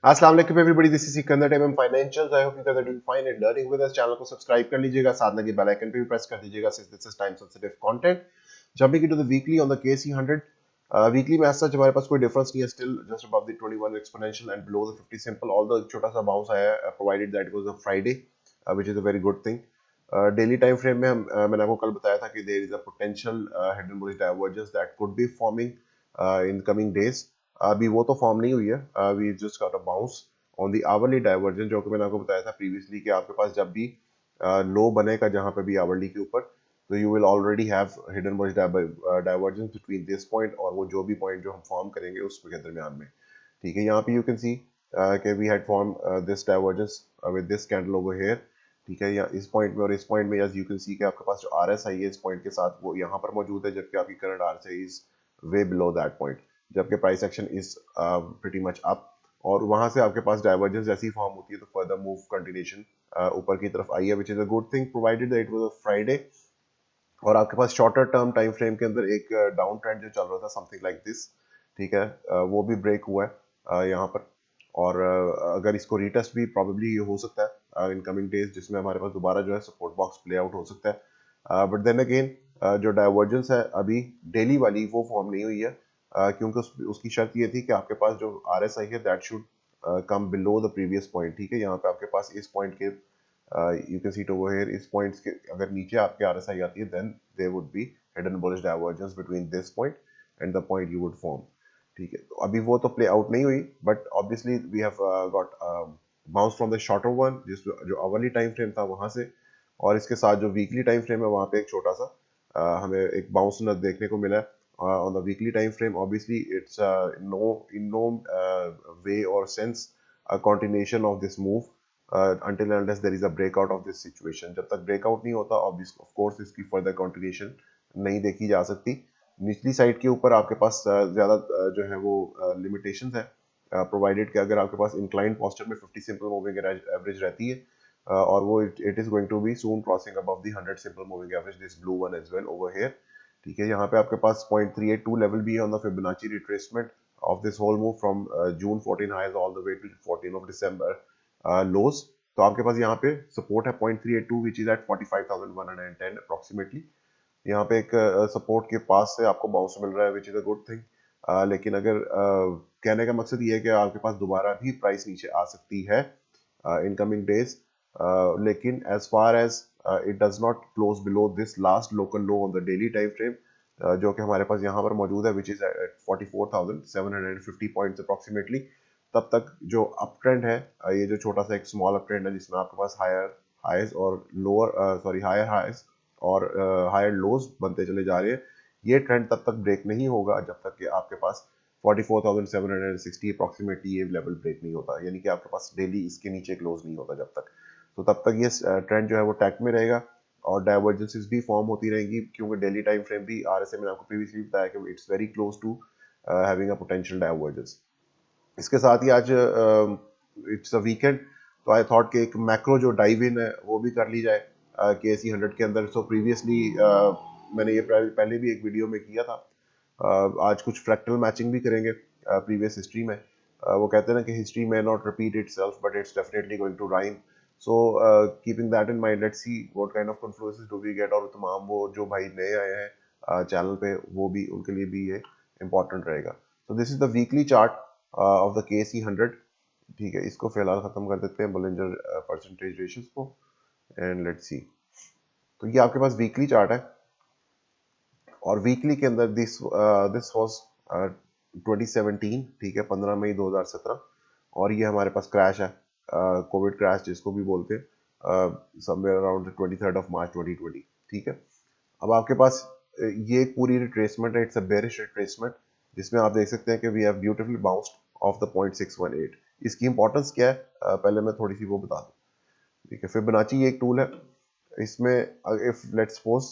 अस्सलाम वालेकुम everybody, this is Sikandar time financials. I hope you guys are doing fine and learning with us. Channel को subscribe कर लीजिएगा, साथ लगे बेल आइकन पे भी प्रेस कर दीजिएगा since this is time sensitive content. Jumping into the weekly on the KC 100 weekly में ऐसा हमारे पास कोई डिफरेंस नहीं है, still just above the 21 exponential and below the 50 simple. All the छोटा सा बाउंस आया है, provided that it was a Friday, which is a very good thing. Daily time frame में मैंने आपको कल बताया था कि there is a potential hidden bullish divergence that could be forming in coming days. अभी वो तो फॉर्म नहीं हुई है, we just got a bounce on the hourly divergence, जो कि मैंने आपको बताया था प्रीवियसली कि आपके पास जब भी लो बनेगा जहां पे भी आवरली के ऊपर, तो you will already have hidden bullish divergence between this point और वो जो भी पॉइंट जो हम फॉर्म करेंगे उसके दरमियान में। ठीक है, यहाँ पे यू कैन सी कि we had form this divergence with this candle over here. ठीक है, या इस पॉइंट में और इस पॉइंट में, यू कैन सी कि आपके पास जो आरएसआई है इस पॉइंट के साथ वो यहाँ पर मौजूद है, जबकि आपकी current RSI is way below that point, जबकि price action is pretty much up. और वहां से आपके पास डाइवर्जेंस जैसी फॉर्म होती है तो फर्दर मूव कंटिन्यूशन ऊपर की तरफ आई है, which is a good thing provided that it was a Friday. और आपके पास शॉर्टर टर्म टाइम फ्रेम के अंदर एक डाउन ट्रेंड जो चल रहा था समथिंग लाइक दिस, ठीक है, वो भी ब्रेक हुआ है यहाँ पर। और अगर इसको रीटेस्ट भी प्रॉब्लली हो सकता है इन कमिंग डेज, जिसमें हमारे पास दोबारा जो है सपोर्ट बॉक्स प्ले आउट हो सकता है। बट देन अगेन जो डाइवर्जेंस है अभी डेली वाली वो फॉर्म नहीं हुई है, क्योंकि उसकी शर्त ये थी कि आपके पास जो आर एस आई है that should come below the previous point. ठीक है, यहाँ पे आपके पास इस पॉइंट के you can see it over here, इस पॉइंट्स के अगर नीचे आपके आरएसआई आती है then there would be hidden bullish divergence between this point and the point you would form. ठीक है, तो अभी वो तो प्ले आउट नहीं हुई, but obviously we have got bounce from the shorter one, जिस जो अवर्ली टाइम फ्रेम था वहां से, और इसके साथ जो वीकली टाइम फ्रेम है वहां पे एक छोटा सा हमें एक बाउंस देखने को मिला on the weekly time frame. Obviously it's no in no way और sense a continuation of this move until and unless there is a breakout of this situation। जब तक ब्रेकआउट नहीं होता ऑफ कोर्स इसकी further continuation नहीं देखी जा सकती। निचली साइड के ऊपर आपके पास ज्यादा जो है वो लिमिटेशंस है, प्रोवाइडेड कि अगर आपके पास इंक्लाइन पोस्चर में 50 सिंपल मूविंग एवरेज रहती है, और वो it is going to be soon crossing above the 100 simple moving average, this blue one as well over here. ठीक है, यहाँ पे आपके पास 0.382 लेवल भी है on the Fibonacci retracement of this whole move from June 14 highs all the way to 14 of December lows। तो आपके पास यहाँ पे सपोर्ट है 0.382 which is at 45,110 अप्रोक्सीमेटली। यहाँ पे एक सपोर्ट के पास से आपको बाउंस मिल रहा है which is a good thing. लेकिन अगर कहने का मकसद ये है कि आपके पास दोबारा भी प्राइस नीचे आ सकती है इन कमिंग डेज, लेकिन as far as it does not close below this last local low on the daily time frame, जो कि हमारे पास यहाँ पर मौजूद है which is at 44,750 points approximately. तब तक जो अप ट्रेंड है, ये जो छोटा सा एक स्मॉल अप ट्रेंड है जिसमें आपके पास हायर हाइज और लोअर सॉरी हायर हाइज और हायर लोज बनते चले जा रहे हैं, ये ट्रेंड तब तक ब्रेक नहीं होगा जब तक कि आपके पास 44,760 अप्रोक्सीमेटली ये लेवल ब्रेक नहीं होता, यानी कि आपके पास डेली इसके नीचे क्लोज नहीं होता जब तक। तो तब तक ये ट्रेंड जो है वो टैक में रहेगा और डाइवर्जेंसेस भी फॉर्म होती रहेंगी, क्योंकि डेली टाइम फ्रेम भी आरएसए मैंने आपको प्रीवियसली बताया कि it's very close to having a potential divergence. इसके साथ ही आज इट्स अ वीकेंड, तो आई थॉट कि एक मैक्रो जो डाइव इन है वो भी कर ली जाए के सी 100 के अंदर। सो प्रीवियसली मैंने ये पहले भी एक वीडियो में किया था। आज कुछ फ्रैक्टल मैचिंग भी करेंगे प्रीवियस हिस्ट्री में। वो कहते हैं ना कि हिस्ट्री में not repeat itself but it's definitely going to rhyme. So keeping that in mind, let's see what kind of confluences do we get. और तमाम वो जो भाई नए आए हैं चैनल पे, वो भी उनके लिए भी ये इंपॉर्टेंट रहेगा। तो this is the weekly chart of the KC 100। ठीक है, इसको फिलहाल खत्म कर देते हैं बोलिंजर परसेंटेज रेशियोज को, एंड लेट्स सी। तो ये आपके पास वीकली चार्ट है, और वीकली के अंदर दिस वाज 2017, ठीक है, 15 मई 2017। और ये हमारे पास क्रैश है, कोविड क्रैश जिसको भी बोलते हैं, समवेयर अराउंड 23 ऑफ मार्च 2020। ठीक है, अब आपके पास ये एक पूरी रिट्रेसमेंट है, इट्स अ बेरिश रिट्रेसमेंट, जिसमें आप देख सकते हैं कि we have beautifully bounced off the 0.618। इसकी इंपॉर्टेंस क्या है, पहले मैं थोड़ी सी वो बता दूं। ठीक है, फिबोनाची ये एक टूल है, इसमें इफ लेट्स सपोज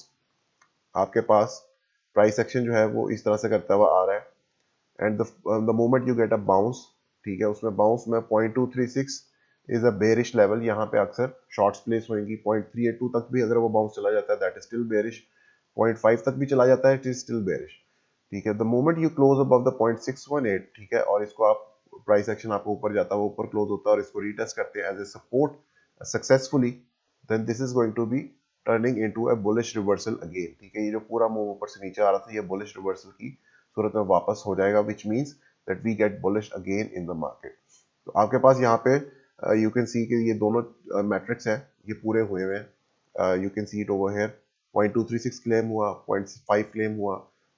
आपके पास प्राइस एक्शन जो है वो इस तरह से करता हुआ आ रहा है, and the moment you get a bounce, ठीक है, उसमें बाउंस में 0.236 इज अ बेरिश लेवल, यहाँ पे अक्सर शॉर्ट्स प्लेस होंगी। 0.382 तक भी अगर वो बाउंस चला जाता है दैट इज स्टिल बेरिश, 0.5 तक भी चला जाता है इट इज स्टिल बेरिश। ठीक है, the moment you close above the 0.618, ठीक है, और इसको आप प्राइस एक्शन आपको ऊपर जाता है, वो ऊपर क्लोज होता है और इसको रीटेस्ट करते हैं as a support successfully, then this is going to be turning into a bullish reversal again. ठीक है, ये जो पूरा मूव ऊपर से नीचे आ रहा था ये बुलिश रिवर्सल की सूरत में वापस हो जाएगा, which means that we get bullish again in the market. तो आपके पास यहाँ पे यू कैन सी कि ये दोनों मैट्रिक्स हैं, ये पूरे हुए हुए हैं। You can see it over here, 0.236 claim हुआ, 0.5 क्लेम हुआ,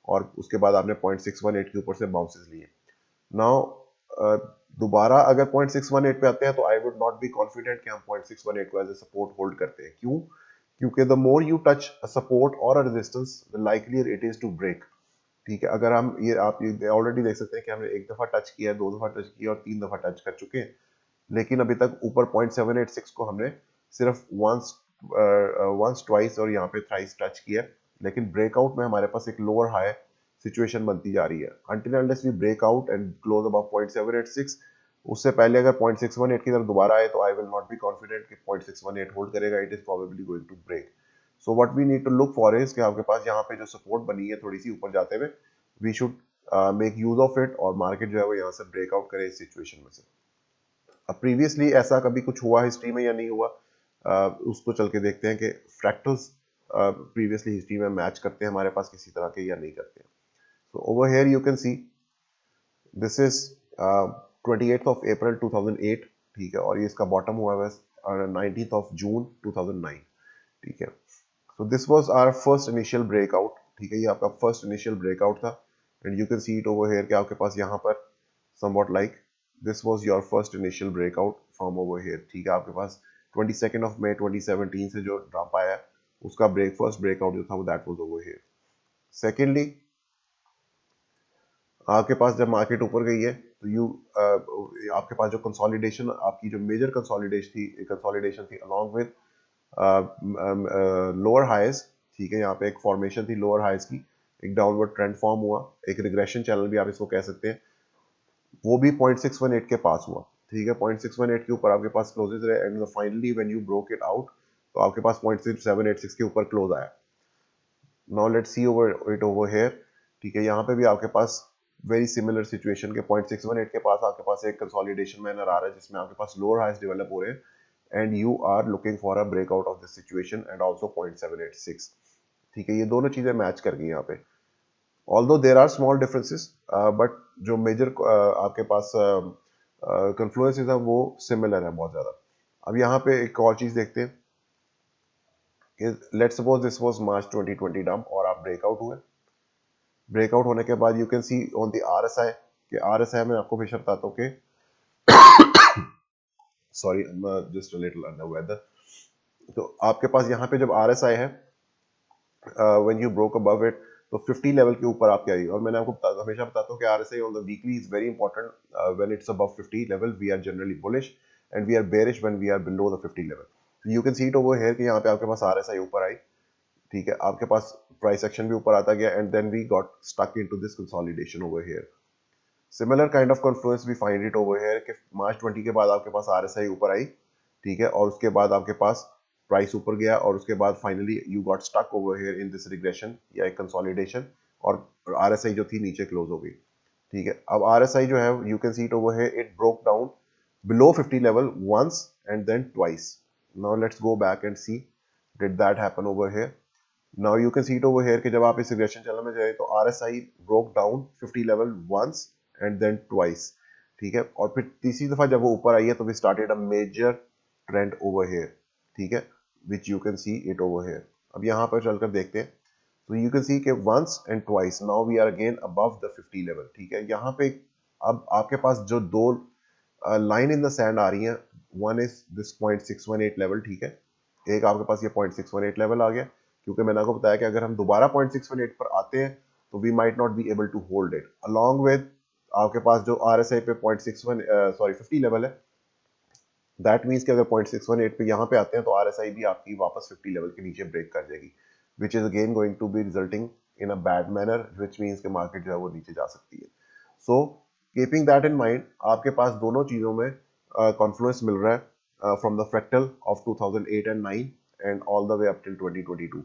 और उसके बाद आपने 0.618 के ऊपर से बाउंसेस लिए। नाउ दोबारा अगर 0.618 पे आते हैं तो I would not be confident कि हम 0.618 को एज ए सपोर्ट होल्ड करते हैं। क्यों? क्योंकि the more you touch a support और a resistance the likelier it is to break. ठीक है, अगर हम ये आप ये ऑलरेडी देख सकते हैं कि हमने एक दफा टच किया है, दो दफा टच किया और तीन दफा टच कर चुके हैं, लेकिन अभी तक ऊपर 0.786 को हमने सिर्फ वंस ट्वाइस और यहाँ पे थ्राइस टच किया, लेकिन ब्रेकआउट में हमारे पास एक लोअर हाई सिचुएशन बनती जा रही है। Until unless we break out and close above 0.786, उससे पहले अगर 0.618 की तरफ दोबारा आए तो I will not be confident कि 0.618 होल्ड करेगा, it is probably going to break. So what we need to look for is कि आपके पास यहाँ पे जो सपोर्ट बनी है थोड़ी सी ऊपर जाते हुए, we should make use of it और मार्केट जो है वो यहाँ से ब्रेकआउट करे इस सिचुएशन में से। अब प्रीवियसली ऐसा कभी कुछ हुआ हिस्ट्री में या नहीं हुआ, उसको चल के देखते हैं कि फ्रैक्टल्स प्रीवियसली हिस्ट्री में मैच करते हैं हमारे पास किसी तरह के या नहीं करते हैं। So over here you can see this is 28th of April 2008, ठीक है, और ये इसका बॉटम हुआ है 19th of June 2009, ठीक है। So this was our first initial breakout, ठीक है, ये आपका फर्स्ट इनिशियल ब्रेकआउट था, and you can see it over here कि आपके पास यहाँ पर somewhat like this was your first initial breakout from over here, ठीक है। आपके पास 22nd of May 2017 से जो ड्रॉप आया है उसका फर्स्ट ब्रेकआउट जो था वो that was over here. Secondly आपके पास जब मार्केट ऊपर गई है तो आपके पास जो कंसोलिडेशन, आपकी जो मेजर कंसोलिडेशन थी अलॉन्ग विद लोअर हाइज, ठीक है, यहाँ पे एक फॉर्मेशन थी लोअर हाइज की, एक डाउनवर्ड ट्रेंड फॉर्म हुआ, एक रिग्रेशन चैनल भी आप इसको कह सकते हैं, वो भी 0.618 के पास हुआ, ठीक है। 0.618 के ऊपर आपके पास क्लोजेस रहे and finally when you broke it out तो आपके पास 0.786 के ऊपर क्लोज आया। Now let's see over it over here, ठीक है, यहाँ पे भी आपके पास वेरी सिमिलर सिचुएशन के 0.618 के पास आपके पास एक कंसोलिडेशन मैनर आ रहा है जिसमें आपके पास लोअर हाइज डेवलप हो रहे हैं and you are looking for a breakout of this situation and also 0.786, ठीक है। ये दोनों चीजें मैच कर गई यहाँ पे, although there are small differences but जो मेजर आपके पास कन्फ्लुएंसेस है वो सिमिलर है बहुत ज्यादा। अब यहाँ पे एक और चीज देखते हैं कि let's suppose this was March 2020 dump और आप ब्रेकआउट हुए, ब्रेकआउट होने के बाद you can see on the RSI कि आरएसआई में आपको हमेशा बताता हूँ कि sorry just a little under weather, तो आपके पास यहाँ पे जब आरएसआई है when you broke above it तो 50 लेवल के ऊपर आप क्या है, और मैंने आपको हमेशा बताता हूँ कि RSI on the weekly is very important, when it's above 50 level we are generally bullish and we are bearish when we are below the 50 level. You can see it over here कि यहाँ पे आपके पास RSI ऊपर आई, ठीक है, आपके पास price action भी ऊपर आता गया and then we got stuck into this consolidation over here. Similar kind of confluence we find it over here कि मार्च 20 के बाद आपके पास आरएसआई ऊपर आई, ठीक है, और उसके बाद आपके पास प्राइस ऊपर गया और उसके बाद finally you got stuck over here in this regression या एक कंसोलिडेशन और आरएसआई जो थी नीचे क्लोज हो गई, ठीक है। अब आरएसआई जो है you can see it over here it broke down below 50 level once and then twice. Now let's go back and see did that happen over here. Now you can see it over here कि जब आप इस regression channel में जाए तो RSI broke down 50 level once and then twice, ठीक है, और फिर तीसरी दफा जब वो ऊपर आई है तो we started a major trend over here, ठीक है, which you can see it over here. अब यहाँ पर चलकर देखते हैं तो you can see कि once and twice now we are again above the 50 level, ठीक है। यहाँ पे अब आपके पास जो दो लाइन इन द सैंड आ रही है, वन इज दिस 0.618 लेवल, ठीक है, एक आपके पास ये 0.618 लेवल आ गया, क्योंकि मैंने आपको बताया कि अगर हम दोबारा 0.618 पर आते हैं तो we might not be able to hold it along with आपके पास जो आरएसआई पे 50 लेवल है, दैट मीन्स कि अगर 0.618 पे यहाँ पे आते हैं तो आरएसआई भी आपकी वापस 50 लेवल के नीचे ब्रेक कर जाएगी, which is again going to be resulting in a bad manner, which means कि मार्केट जो है वो नीचे जा सकती है। So keeping that in mind आपके पास दोनों चीजों में कॉन्फ्लुएंस मिल रहा है from the fractal of 2008 and 9 and all the way up till 2022।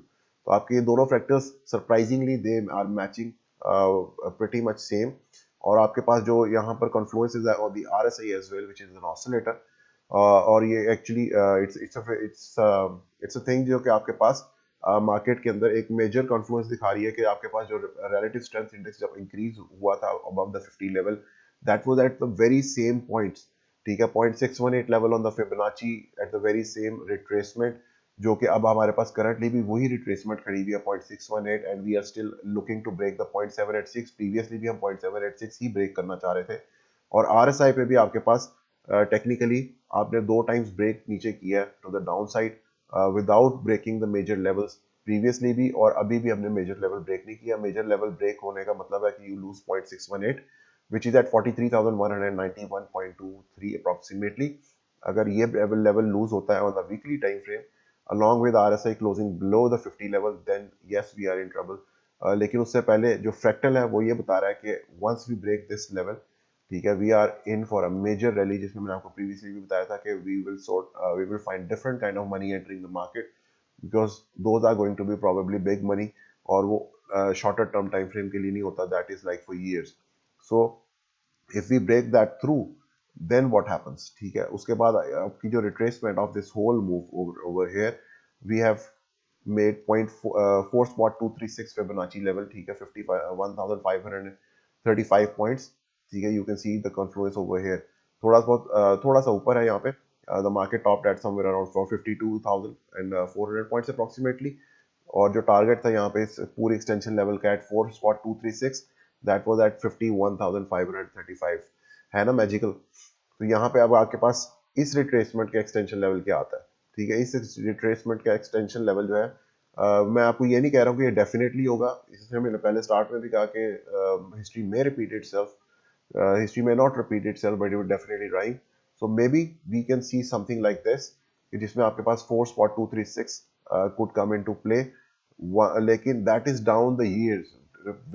तो आपके ये दोनों factors surprisingly they are matching pretty much same, और आपके पास जो यहाँ पर कॉन्फ्लुएंसेस है और the RSI as well which is an oscillator, और ये एक्चुअली इट्स अ थिंग जो कि आपके पास मार्केट के अंदर एक मेजर कॉन्फ्लुएंस दिखा रही है कि आपके पास जो रिलेटिव स्ट्रेंथ इंडेक्स जब इंक्रीज हुआ था above the 50 level, that was at the very same points, ठीक है, 0.618 level on the Fibonacci at the very same retracement, जो कि अब हमारे पास करंटली भी वही रिट्रेसमेंट खड़ी हुई है 0.618, and we are still looking to break the 0.786। Previously भी हम 0.786 ही ब्रेक करना चाह रहे थे। और RSI पे भी आपके पास टेक्निकली आपने 2 टाइम्स ब्रेक नीचे किया है to the down side without breaking the major levels, previously भी और अभी भी हमने मेजर लेवल ब्रेक नहीं किया। मेजर लेवल ब्रेक होने का मतलब है कि you lose 0.618 which is at 43,191.23 approximately। अगर ये लेवल लूज होता है on the weekly time frame along with RSI closing below the 50 level, then yes we are in trouble। लेकिन उससे पहले जो फ्रैक्टल है वो ये बता रहा है कि once we break this level, ठीक है, we are in for a major rally, जिसमें मैंने आपको प्रीवियसली भी बताया था कि we will find different kind of money entering the market, because those are going to be probably big money, और वो शॉर्टर टर्म टाइम फ्रेम के लिए नहीं होता, that is like for years. So if we break that through, then what happens, ठीक है, उसके बाद आपकी जो retracement of this whole move over here, we have made 4 spot 236 Fibonacci level, ठीक है, 1535 points, ठीक है, you can see the confluence over here, थोड़ा सा ऊपर है यहाँ पे, the market topped at somewhere around 52,400 points approximately, और जो टारगेट था यहाँ पे इस पूरी एक्सटेंशन लेवल का at 4 spot 236, that was at 51,535, है ना मैजिकल। तो यहाँ पे अब आपके पास इस रिट्रेसमेंट के एक्सटेंशन लेवल क्या आता है, ठीक है, इस रिट्रेसमेंट का एक्सटेंशन लेवल जो है, मैं आपको ये नहीं कह रहा हूँ कि ये डेफिनेटली होगा, इससे मैंने पहले स्टार्ट में भी कहा कि हिस्ट्री में repeat itself, history may not repeat itself but it would definitely rhyme, so maybe we can see something like this कि जिसमें आपके पास 4 spot 236 could come into play, लेकिन that is down the years,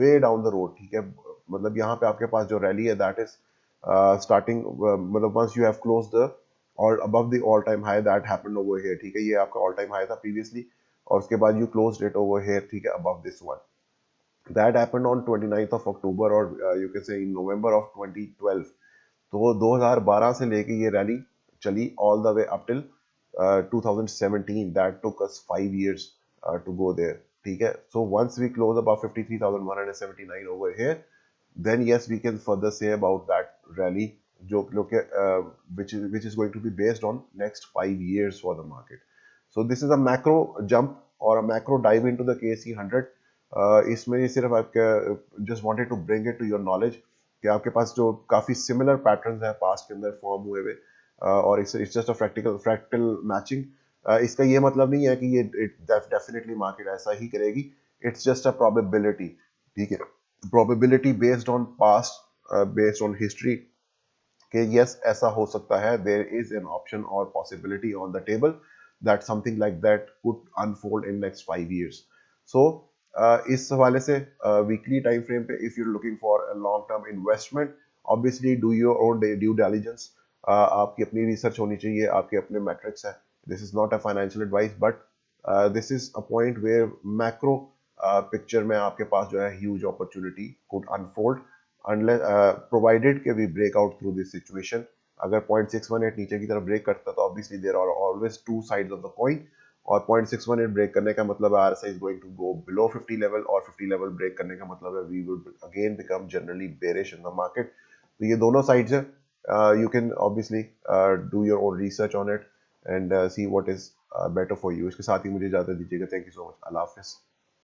way down the road, ठीक है, मतलब यहाँ पे आपके पास जो रैली है that is starting, मतलब once you have closed the or above the all time high that happened over here, ठीक है, ये आपका all time high था previously, और उसके बाद you closed it over here, ठीक है, above this one, that happened on 29th of October, or you can say in November of 2012। तो 2012 से लेके ये रैली चली all the way up till 2017, that took us 5 years to go there, ठीक है। So once we close about 53,179 over here, then yes we can further say about that rally, जो कि which is going to be based on next 5 years for the market। So this is a macro jump or a macro dive into the KSE 100। इसमें ये सिर्फ आपका just wanted to bring it to your knowledge कि आपके पास जो काफ़ी similar patterns हैं पास्ट के अंदर फॉर्म हुए हुए, और it's just a fractal matching. इसका ये मतलब नहीं है कि ये डेफिनेटली मार्केट ऐसा ही करेगी, इट्स जस्ट अ प्रोबेबिलिटी, ठीक है, probability based on past, based on history, कि यस ऐसा हो सकता है, देयर इज एन ऑप्शन और possibility on the table that something like that could unfold in next 5 years। सो इस हवाले से वीकली टाइम फ्रेम पे if you looking for a long term investment, obviously do your own due diligence, आपकी अपनी research होनी चाहिए, आपके अपने मैट्रिक्स है, this is not a financial advice, but this is a point where macro picture में आपके पास जो है huge opportunity could unfold, unless provided कि we break out through this situation। अगर 0.618 नीचे की तरफ ब्रेक करता तो obviously there are always two sides of the coin, और 0.618 ब्रेक करने का मतलब है RSI is going to go below 50 level, और 50 level ब्रेक करने का मतलब है we will again become generally bearish in the market। तो ये दोनों sides है, you can obviously do your own research on it and see what is better for you। इसके साथ ही मुझे इजाजत दीजिएगा, थैंक यू सो मच, अल्लाह हाफिज़।